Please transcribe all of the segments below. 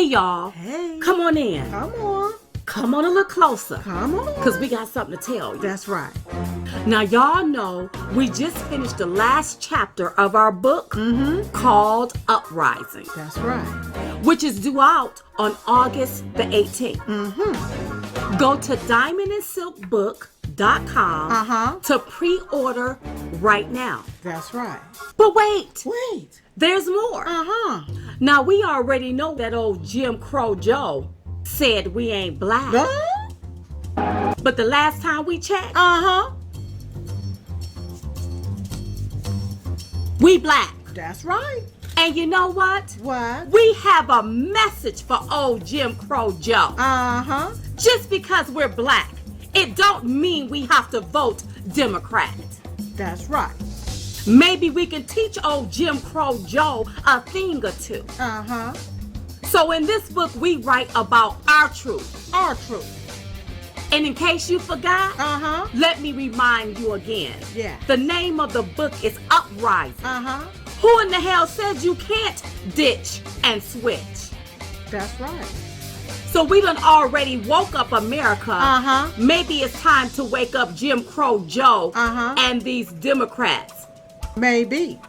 y'all. Hey. Come on in. Come on. Come on a little closer. Come on. Because we got something to tell you. That's right. Now, y'all know we just finished the last chapter of our book called Uprising. That's right. Which is due out on August the 18th. Go to diamondandsilkbook.com to pre-order right now. That's right. But wait. Wait. There's more. Now, we already know that old Jim Crow Joe said we ain't black. But the last time we checked, we black. That's right. And you know what? What? We have a message for old Jim Crow Joe. Just because we're black, it don't mean we have to vote Democrat. That's right. Maybe we can teach old Jim Crow Joe a thing or two. So in this book, we write about our truth. Our truth. And in case you forgot, let me remind you again. Yeah. The name of the book is Uprising. Who in the hell said you can't ditch and switch? That's right. So we done already woke up America. Maybe it's time to wake up Jim Crow Joe and these Democrats. Maybe.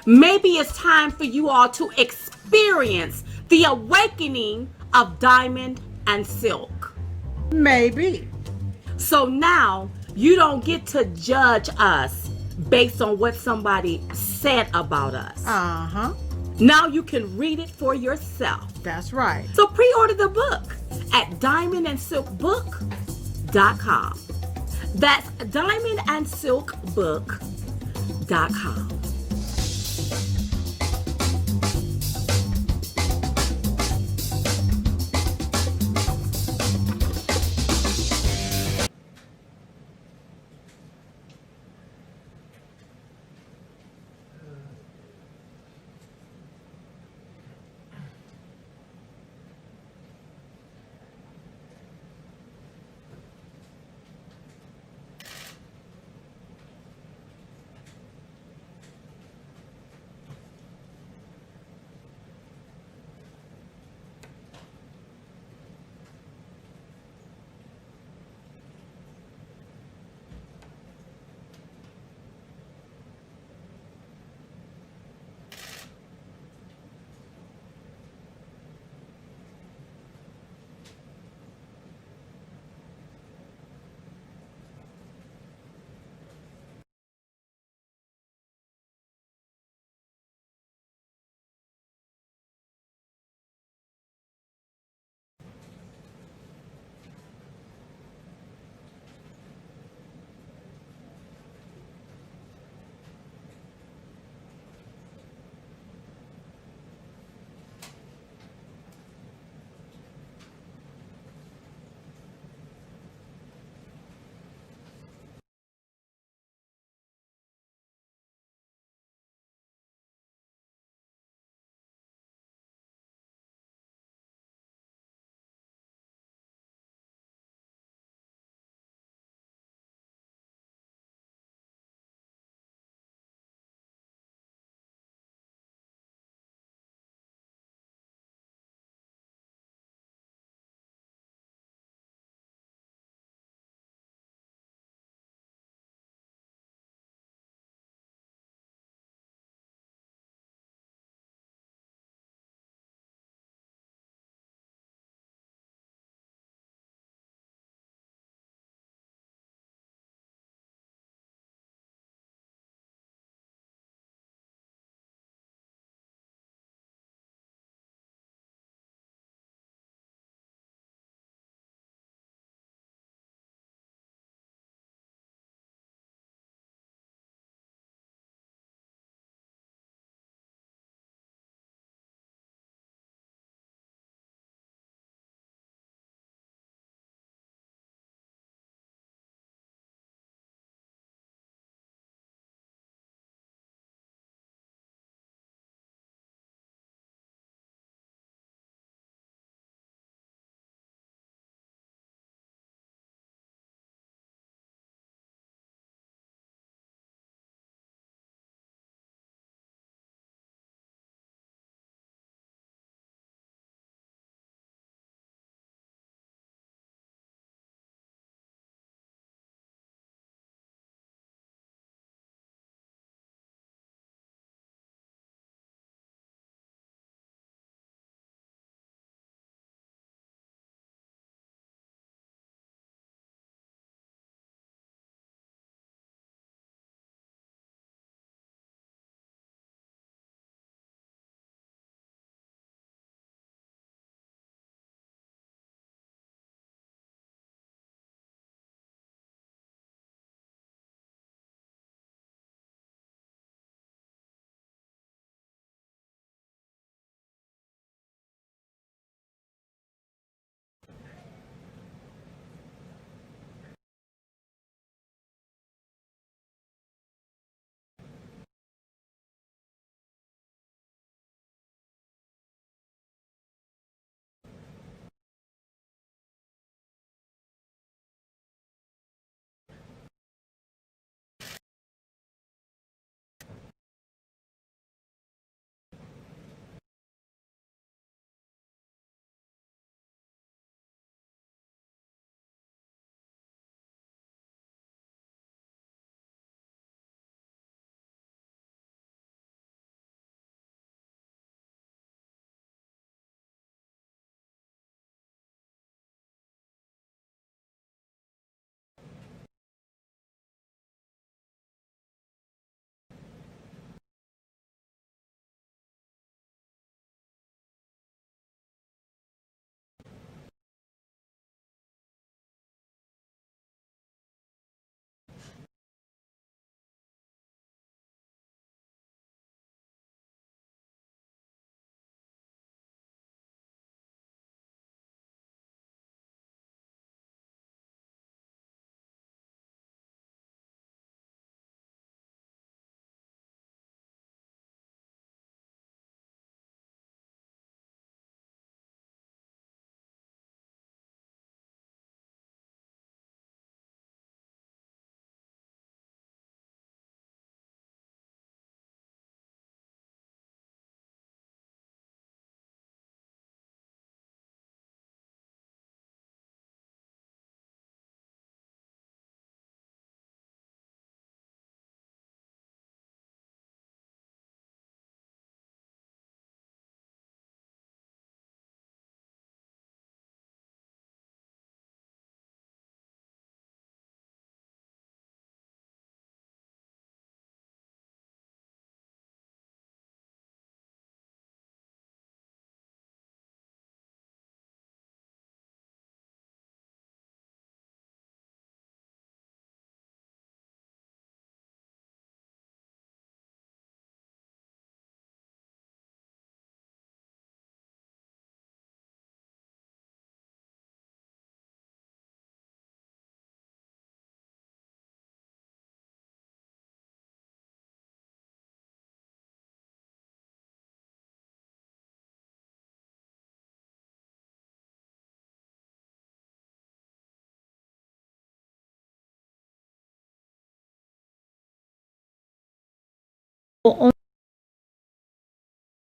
Maybe it's time for you all to experience the awakening of Diamond and Silk. Maybe. So now you don't get to judge us based on what somebody said about us. Now you can read it for yourself. That's right. So pre-order the book at diamondandsilkbook.com. That's diamondandsilkbook.com.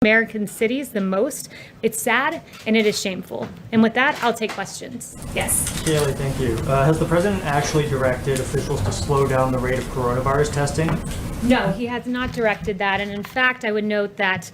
American cities the most. It's sad and it is shameful. And with that, I'll take questions. Yes. Kayleigh, thank you. Has the president actually directed officials to slow down the rate of coronavirus testing? No, he has not directed that. And in fact, I would note that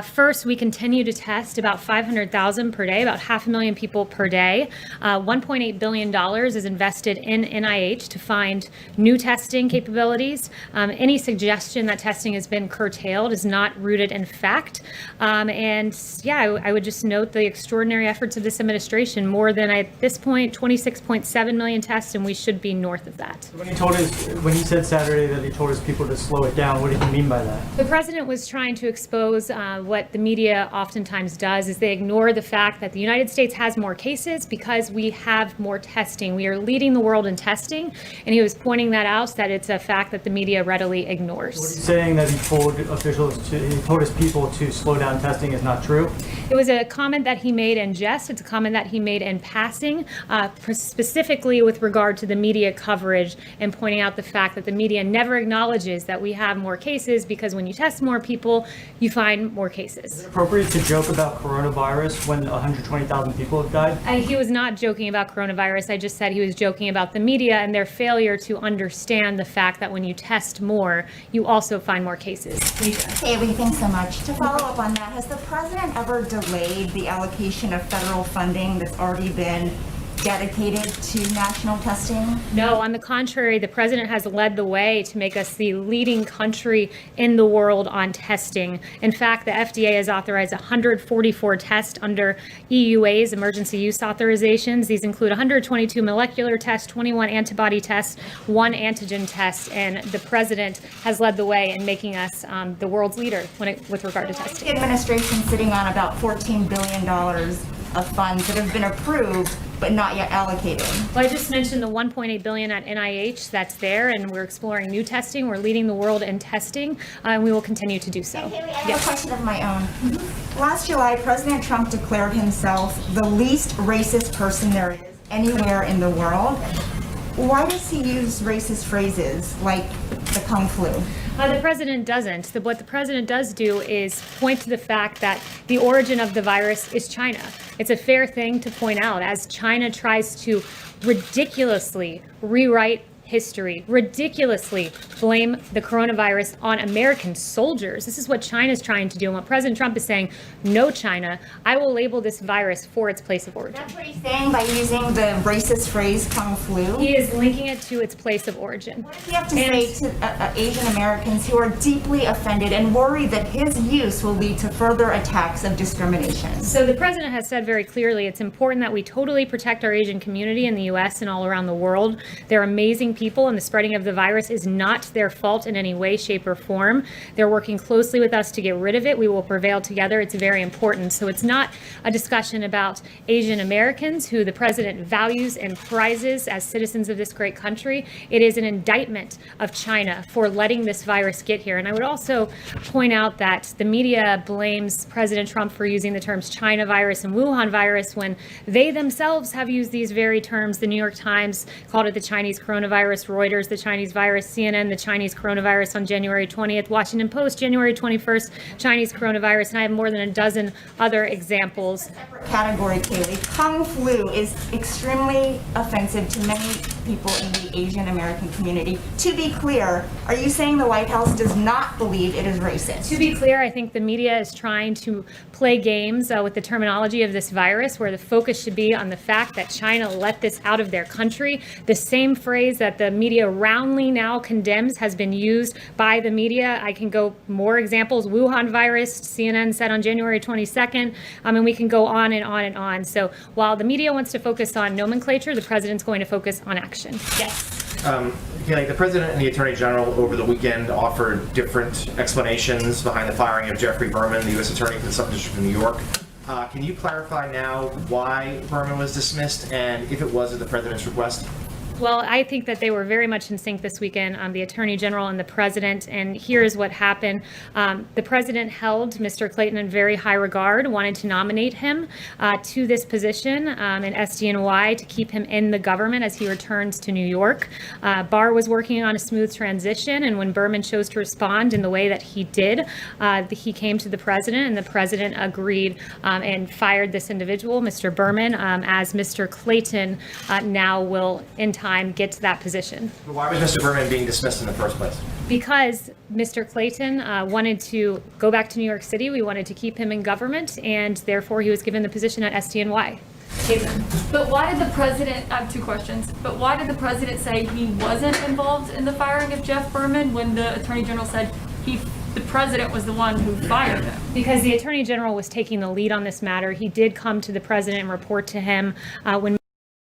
first, we continue to test about 500,000 per day, about 500,000 people per day. $1.8 billion is invested in NIH to find new testing capabilities. Any suggestion that testing has been curtailed is not rooted in fact. And yeah, I would just note the extraordinary efforts of this administration, more than at this point, 26.7 million tests, and we should be north of that. When he said Saturday that he told his people to slow it down, what did he mean by that? The president was trying to expose what the media oftentimes does is they ignore the fact that the United States has more cases because we have more testing. We are leading the world in testing, and he was pointing that out, that it's a fact that the media readily ignores. What he's saying that he told his people to slow down testing is not true? It was a comment that he made in jest. It's a comment that he made in passing, specifically with regard to the media coverage and pointing out the fact that the media never acknowledges that we have more cases because when you test more people, you find more cases. Is it appropriate to joke about coronavirus when 120,000 people have died? He was not joking about coronavirus. I just said he was joking about the media and their failure to understand the fact that when you test more, you also find more cases. Kayleigh, thanks so much. To follow up on that, has the president ever delayed the allocation of federal funding that's already been dedicated to national testing? No, on the contrary, the president has led the way to make us the leading country in the world on testing. In fact, the FDA has authorized 144 tests under EUA's emergency use authorizations. These include 122 molecular tests, 21 antibody tests, 1 antigen test, and the president has led the way in making us the world's leader with regard to testing. The administration sitting on about $14 billion of funds that have been approved but not yet allocated. Well, I just mentioned the $1.8 billion at NIH that's there, and we're exploring new testing. We're leading the world in testing, and we will continue to do so. Kayleigh, I have a question of my own. Last July, President Trump declared himself the least racist person there is anywhere in the world. Why does he use racist phrases like the Kung flu? The president doesn't. What the president does do is point to the fact that the origin of the virus is China. It's a fair thing to point out as China tries to ridiculously rewrite history, ridiculously blame the coronavirus on American soldiers. This is what China's trying to do. And what President Trump is saying, no, China, I will label this virus for its place of origin. That's what he's saying by using the racist phrase Kung flu? He is linking it to its place of origin. What does he have to say to Asian Americans who are deeply offended and worried that his use will lead to further attacks of discrimination? So the president has said very clearly it's important that we totally protect our Asian community in the U.S. and all around the world. They're amazing people, and the spreading of the virus is not their fault in any way, shape, or form. They're working closely with us to get rid of it. We will prevail together. It's very important. So it's not a discussion about Asian Americans, who the president values and prizes as citizens of this great country. It is an indictment of China for letting this virus get here. And I would also point out that the media blames President Trump for using the terms China virus and Wuhan virus when they themselves have used these very terms. The New York Times called it the Chinese coronavirus, Reuters the Chinese virus, CNN the Chinese coronavirus on January 20th, Washington Post January 21st, Chinese coronavirus, and I have more than a dozen other examples. Category, Kayleigh. Kung flu is extremely offensive to many people in the Asian American community. To be clear, are you saying the White House does not believe it is racist? To be clear, I think the media is trying to play games with the terminology of this virus, where the focus should be on the fact that China let this out of their country. The same phrase that the media roundly now condemns has been used by the media. I can go more examples. Wuhan virus, CNN said on January 22nd, and we can go on and on and on. So while the media wants to focus on nomenclature, the president's going to focus on action. Yes. Kayleigh, the president and the attorney general over the weekend offered different explanations behind the firing of Jeffrey Berman, the U.S. attorney for the Southern District of New York. Can you clarify now why Berman was dismissed and if it was at the president's request? Well, I think that they were very much in sync this weekend, the Attorney General and the President, and here's what happened. The President held Mr. Clayton in very high regard, wanted to nominate him to this position in SDNY to keep him in the government as he returns to New York. Barr was working on a smooth transition, and when Berman chose to respond in the way that he did, he came to the President, and the President agreed and fired this individual, Mr. Berman, as Mr. Clayton now will, in time, get to that position. But why was Mr. Berman being dismissed in the first place? Because Mr. Clayton wanted to go back to New York City. We wanted to keep him in government, and therefore he was given the position at SDNY. But why did the president, I have two questions, but why did the president say he wasn't involved in the firing of Jeff Berman when the Attorney General said the president was the one who fired him? Because the Attorney General was taking the lead on this matter. He did come to the president and report to him when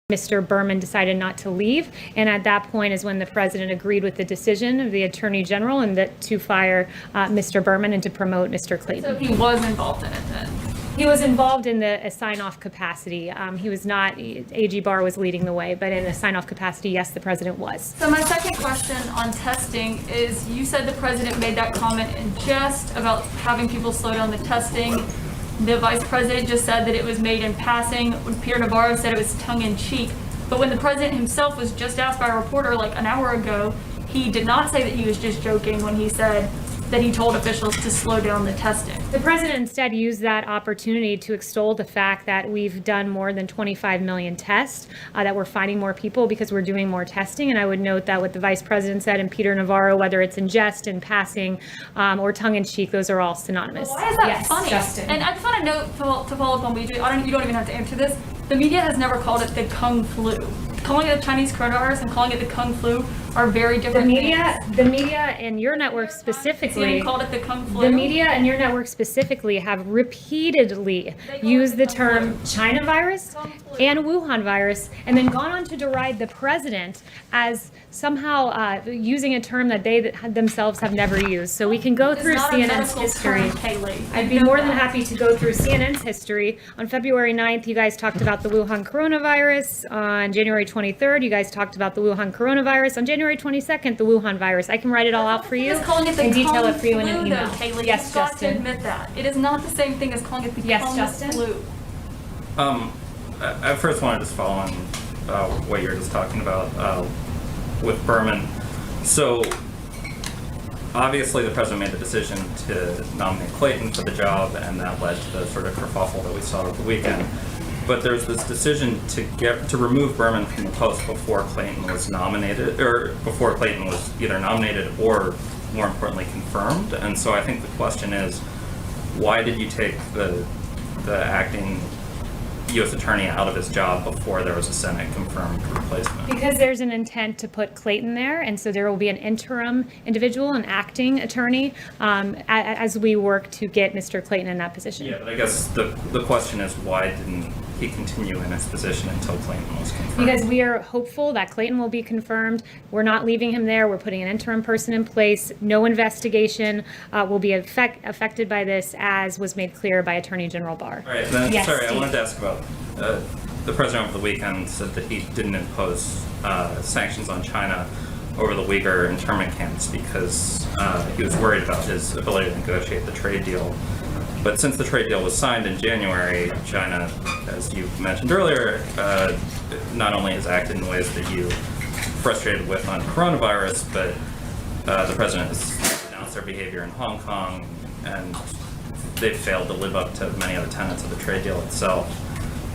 Mr. Berman decided not to leave, and at that point is when the president agreed with the decision of the Attorney General and to fire Mr. Berman and to promote Mr. Clayton. So he was involved in it then? He was involved in the sign-off capacity. He was not, AG Barr was leading the way, but in a sign-off capacity, yes, the president was. So my second question on testing is, you said the president made that comment in jest about having people slow down the testing. The vice president just said that it was made in passing. When Peter Navarro said it was tongue-in-cheek. But when the president himself was just asked by a reporter like an hour ago, he did not say that he was just joking when he said that he told officials to slow down the testing. The president instead used that opportunity to extol the fact that we've done more than 25 million tests, that we're finding more people because we're doing more testing. And I would note that what the vice president said and Peter Navarro, whether it's in jest, in passing, or tongue-in-cheek, those are all synonymous. Well, why is that yes, funny? Justin. And I just want to note, to follow up on what you do, you don't even have to answer this. The media has never called it the Kung flu. Calling it the Chinese coronavirus and calling it the Kung flu are very different things. The media and your network specifically, called it the Kung flu. the media and your network specifically have repeatedly used the term China virus and Wuhan virus, and then gone on to deride the president as somehow using a term that they themselves have never used. So we can go through CNN's history. I'd be more than happy to go through CNN's history. On February 9th, you guys talked about the Wuhan coronavirus. On January 23rd, you guys talked about the Wuhan coronavirus. On January 22nd, the Wuhan virus. I can write it all out for you and detail it for you in an email. Kayleigh, Yes, you've got to Justin. admit that. It is not the same thing as calling it the Kung Justin. flu. I first want to just follow on what you're just talking about with Berman. So obviously the president made the decision to nominate Clayton for the job, and that led to the sort of kerfuffle that we saw over the weekend. But there's this decision to remove Berman from the post before Clayton was nominated, or before Clayton was either nominated or, more importantly, confirmed. And so I think the question is, why did you take the acting U.S. attorney out of his job before there was a Senate confirmed replacement? Because there's an intent to put Clayton there, and so there will be an interim individual, an acting attorney, as we work to get Mr. Clayton in that position. Yeah, but I guess the question is, why didn't he continue in his position until Clayton was confirmed? Because we are hopeful that Clayton will be confirmed. We're not leaving him there. We're putting an interim person in place. No investigation will be affected by this, as was made clear by Attorney General Barr. All right, then, Yes, sorry, Steve. I wanted to ask about the president over the weekend said that he didn't impose sanctions on China over the Uyghur internment camps because he was worried about his ability to negotiate the trade deal. But since the trade deal was signed in January, China, as you mentioned earlier, not only has acted in ways that you frustrated with on coronavirus, but the president has announced their behavior in Hong Kong, and they've failed to live up to many of the tenets of the trade deal itself.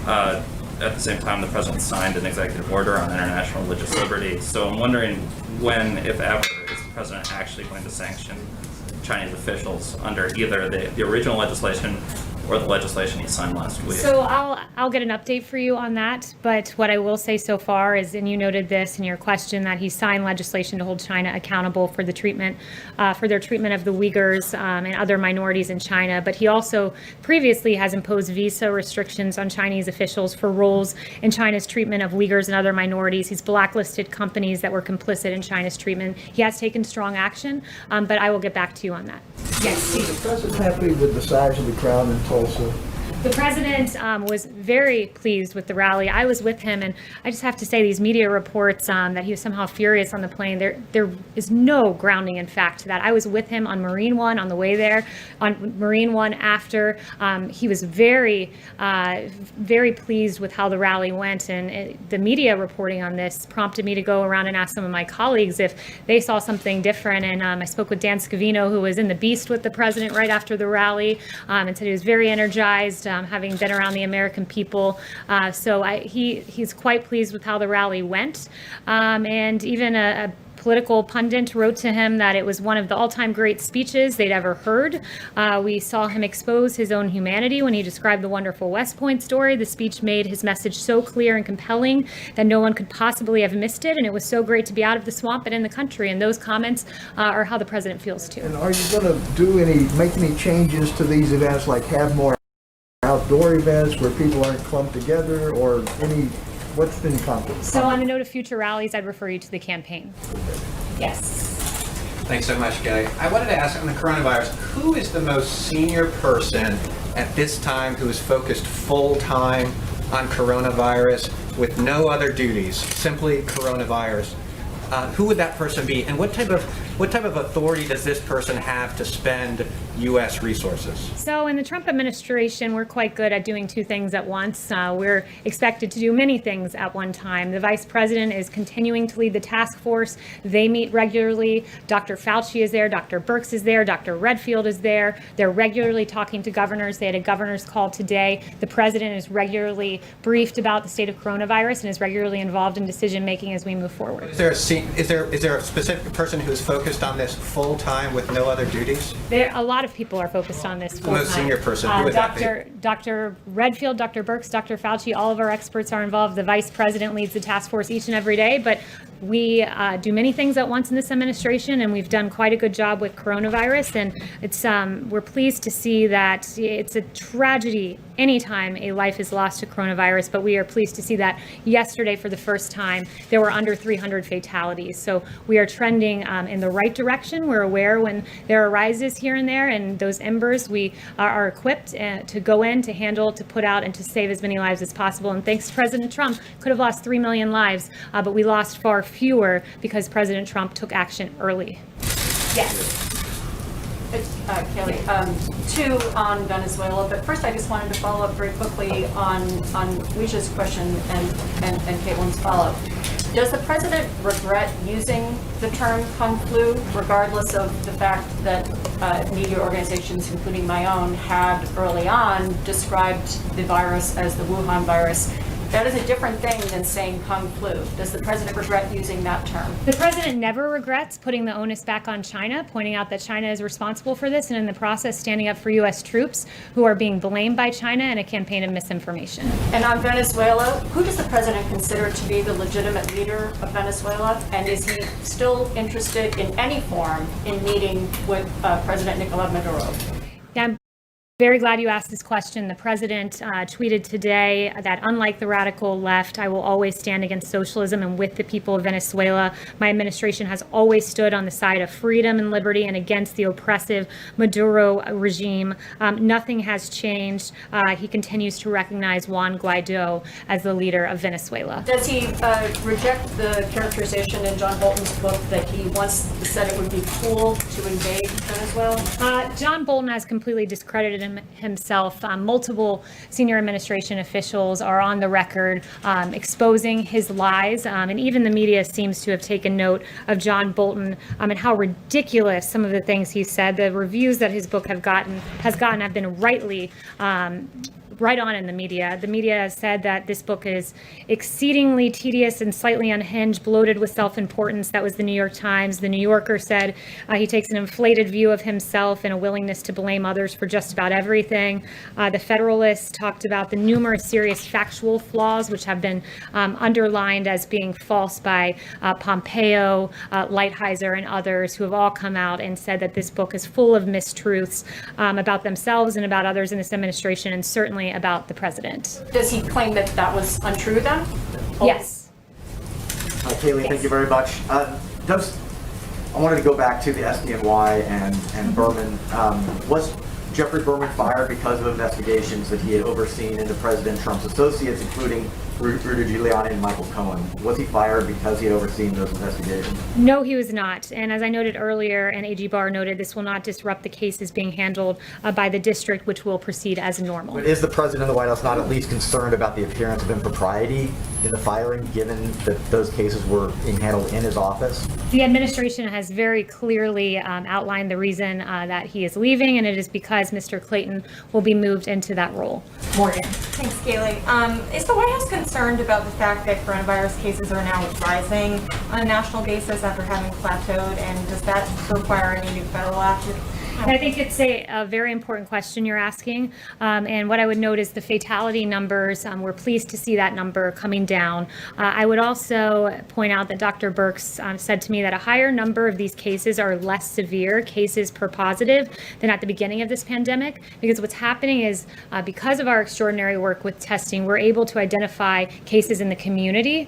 At the same time, the president signed an executive order on international religious liberty. So I'm wondering when, if ever, is the president actually going to sanction Chinese officials under either the original legislation or the legislation he signed last week? So I'll get an update for you on that, but what I will say so far is, and you noted this in your question, that he signed legislation to hold China accountable for the treatment, for their treatment of the Uyghurs and other minorities in China. But he also previously has imposed visa restrictions on Chinese officials for roles in China's treatment of Uyghurs and other minorities. He's blacklisted companies that were complicit in China's treatment. He has taken strong action, but I will get back to you on that. Yes, Steve. Is the president happy with the size of the crowd in Tulsa? The president was very pleased with the rally. I was with him, and I just have to say these media reports that he was somehow furious on the plane, there is no grounding in fact to that. I was with him on Marine One on the way there, on Marine One after. He was very pleased with how the rally went, and the media reporting on this prompted me to go around and ask some of my colleagues if they saw something different. And I spoke with Dan Scavino, who was in the Beast with the president right after the rally, and said he was very energized, having been around the American people. So he's quite pleased with how the rally went. And even a political pundit wrote to him that it was one of the all-time great speeches they'd ever heard. We saw him expose his own humanity when he described the wonderful West Point story. The speech made his message so clear and compelling that no one could possibly have missed it, and it was so great to be out of the swamp and in the country. And those comments are how the president feels too. And are you going to make any changes to these events, like have more outdoor events where people aren't clumped together, or what's been contemplated? So on the note of future rallies, I'd refer you to the campaign. Yes. Thanks so much, Kayleigh. I wanted to ask on the coronavirus, who is the most senior person at this time who is focused full-time on coronavirus with no other duties, simply coronavirus? Who would that person be, and what type of authority does this person have to spend U.S. resources? So in the Trump administration, we're quite good at doing two things at once. We're expected to do many things at one time. The vice president is continuing to lead the task force. They meet regularly. Dr. Fauci is there. Dr. Birx is there. Dr. Redfield is there. They're regularly talking to governors. They had a governor's call today. The president is regularly briefed about the state of coronavirus and is regularly involved in decision making as we move forward. Is there a specific person who's focused on this full time with no other duties? A lot of people are focused on this full time. The most senior person, who would that be? Dr. Redfield, Dr. Birx, Dr. Fauci, all of our experts are involved. The vice president leads the task force each and every day, but we do many things at once in this administration, and we've done quite a good job with coronavirus. And it's we're pleased to see that it's a tragedy anytime a life is lost to coronavirus, but we are pleased to see that yesterday, for the first time, there were under 300 fatalities. So we are trending in the right direction. We're aware when there arises here and there, and those embers, we are equipped to go in, to handle, to put out, and to save as many lives as possible. And thanks to President Trump, could have lost 3 million lives, but we lost far fewer because President Trump took action early. Yes. Kayleigh, two on Venezuela, but first I just wanted to follow up very quickly on Weisha's question and Caitlin's follow-up. Does the president regret using the term Kung Flu, regardless of the fact that media organizations, including my own, had early on described the virus as the Wuhan virus? That is a different thing than saying Kung Flu. Does the president regret using that term? The president never regrets putting the onus back on China, pointing out that China is responsible for this, and in the process standing up for U.S. troops who are being blamed by China in a campaign of misinformation. And on Venezuela, who does the president consider to be the legitimate leader of Venezuela? And is he still interested in any form in meeting with President Nicolás Maduro? Yeah, I'm very glad you asked this question. The president tweeted today that unlike the radical left, I will always stand against socialism and with the people of Venezuela. My administration has always stood on the side of freedom and liberty and against the oppressive Maduro regime. Nothing has changed. He continues to recognize Juan Guaido as the leader of Venezuela. Does he reject the characterization in John Bolton's book that he once said it would be cool to invade Venezuela? John Bolton has completely discredited himself. Multiple senior administration officials are on the record exposing his lies, and even the media seems to have taken note of John Bolton and how ridiculous some of the things he said. The reviews that his book has gotten have been right on in the media. The media has said that this book is exceedingly tedious and slightly unhinged, bloated with self-importance. That was the New York Times. The New Yorker said he takes an inflated view of himself and a willingness to blame others for just about everything. The Federalist talked about the numerous serious factual flaws which have been underlined as being false by Pompeo, Lighthizer, and others who have all come out and said that this book is full of mistruths about themselves and about others in this administration, and certainly about the president. Does he claim that that was untrue then? Yes. Kayleigh, thank you very much. I wanted to go back to the SDNY and Berman. Was Jeffrey Berman fired because of investigations that he had overseen into President Trump's associates, including Rudy Giuliani and Michael Cohen. Was he fired because he had overseen those investigations? No, he was not. And as I noted earlier, and AG Barr noted, this will not disrupt the cases being handled by the district, which will proceed as normal. But is the president of the White House not at least concerned about the appearance of impropriety in the firing, given that those cases were being handled in his office? The administration has very clearly outlined the reason that he is leaving, and it is because Mr. Clayton will be moved into that role. Morgan. Thanks, Kayleigh. Is the White House concerned about the fact that coronavirus cases are now rising on a national basis after having plateaued, and does that require any new federal action? I think it's a very important question you're asking. And what I would note is the fatality numbers, we're pleased to see that number coming down. I would also point out that Dr. Birx said to me that a higher number of these cases are less severe cases per positive than at the beginning of this pandemic, because what's happening is because of our extraordinary work with testing, we're able to identify cases in the community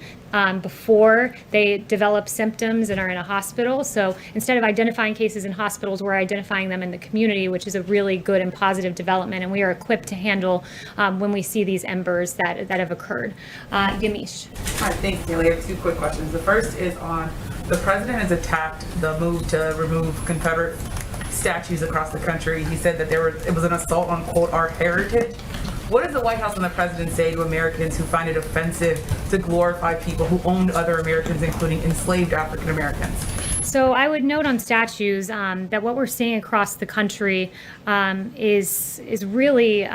before they develop symptoms and are in a hospital. So instead of identifying cases in hospitals, we're identifying them in the community, which is a really good and positive development. And we are equipped to handle when we see these embers that have occurred. Yamish. Hi, thanks, Kayleigh. I have two quick questions. The first is on the president has attacked the move to remove Confederate statues across the country. He said that it was an assault on, quote, our heritage. What does the White House and the president say to Americans who find it offensive to glorify people who owned other Americans, including enslaved African Americans? So I would note on statues that what we're seeing across the country is really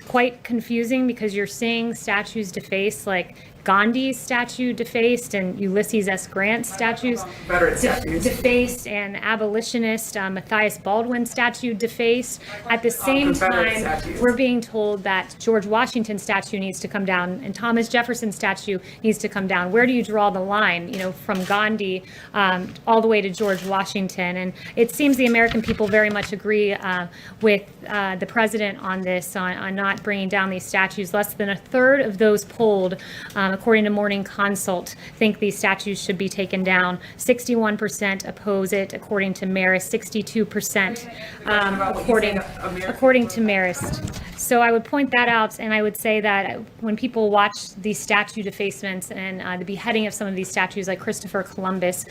quite confusing, because you're seeing statues defaced, like Gandhi's statue defaced and Ulysses S. Grant statues defaced, and abolitionist Matthias Baldwin statue defaced. At the same time, we're being told that George Washington statue needs to come down and Thomas Jefferson statue needs to come down. Where do you draw the line, from Gandhi all the way to George Washington? And it seems the American people very much agree with the president on this, on not bringing down these statues. Less than a third of those polled, according to Morning Consult, think these statues should be taken down. 61% oppose it, according to Marist. 62% according to Marist. So I would point that out, and I would say that when people watch these statue defacements and the beheading of some of these statues like Christopher Columbus,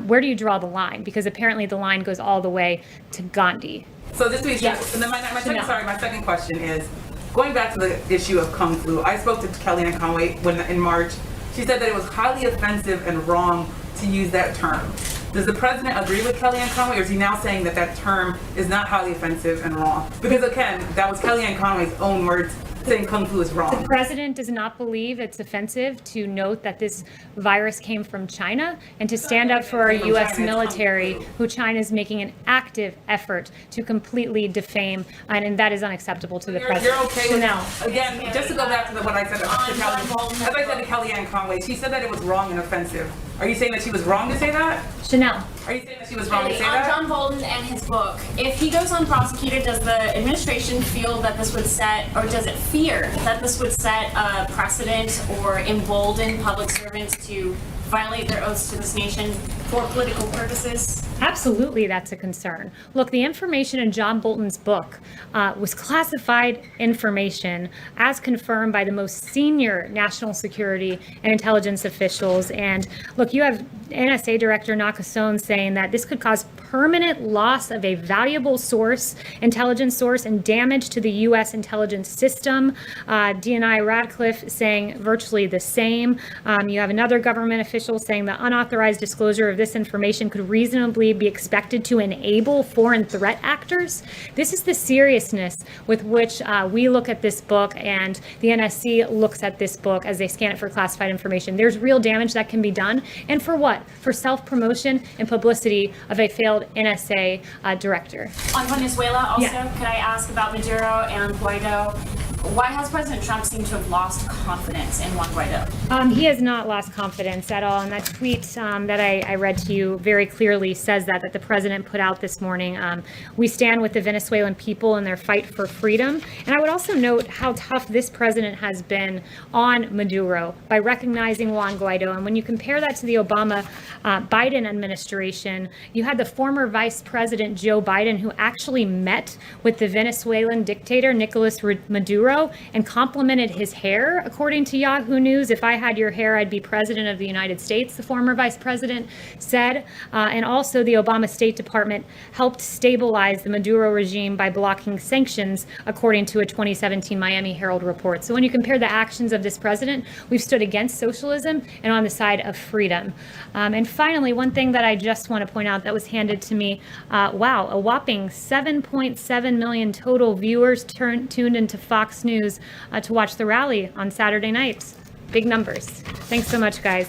where do you draw the line? Because apparently the line goes all the way to Gandhi. So this week, yes. And then my second question is, going back to the issue of Kung Flu, I spoke to Kellyanne Conway in March. She said that it was highly offensive and wrong to use that term. Does the president agree with Kellyanne Conway, or is he now saying that that term is not highly offensive and wrong? Because again, that was Kellyanne Conway's own words saying Kung Flu is wrong. The president does not believe it's offensive to note that this virus came from China, and to stand up for our U.S. military, who China is making an active effort to completely defame, and that is unacceptable to the president. You're okay with that? Again, just to go back to what I said to Kellyanne Conway, she said that it was wrong and offensive. Are you saying that she was wrong to say that? Chanel. Are you saying that she was wrong to say that? On John Bolton and his book, if he goes unprosecuted, does the administration feel that this would set, or does it fear that this would set a precedent or embolden public servants to violate their oaths to this nation for political purposes? Absolutely, that's a concern. Look, the information in John Bolton's book was classified information as confirmed by the most senior national security and intelligence officials. And look, you have NSA Director Nakasone saying that this could cause permanent loss of a valuable intelligence source, and damage to the U.S. intelligence system. DNI Radcliffe saying virtually the same. You have another government official saying the unauthorized disclosure of this information could reasonably be expected to enable foreign threat actors. This is the seriousness with which we look at this book, and the NSC looks at this book as they scan it for classified information. There's real damage that can be done. And for what? For self-promotion and publicity of a failed NSA director. On Venezuela also, Could I ask about Maduro and Guaido? Why has President Trump seemed to have lost confidence in Juan Guaido? He has not lost confidence at all. And that tweet that I read to you very clearly says that the president put out this morning. We stand with the Venezuelan people in their fight for freedom. And I would also note how tough this president has been on Maduro by recognizing Juan Guaido. And when you compare that to the Obama-Biden administration, you had the former Vice President Joe Biden, who actually met with the Venezuelan dictator Nicolas Maduro and complimented his hair, according to Yahoo News. If I had your hair, I'd be president of the United States, the former vice president said. And also the Obama State Department helped stabilize the Maduro regime by blocking sanctions, according to a 2017 Miami Herald report. So when you compare the actions of this president, we've stood against socialism and on the side of freedom. And finally, one thing that I just want to point out that was handed to me, wow, a whopping 7.7 million total viewers tuned into Fox News to watch the rally on Saturday night. Big numbers. Thanks so much, guys.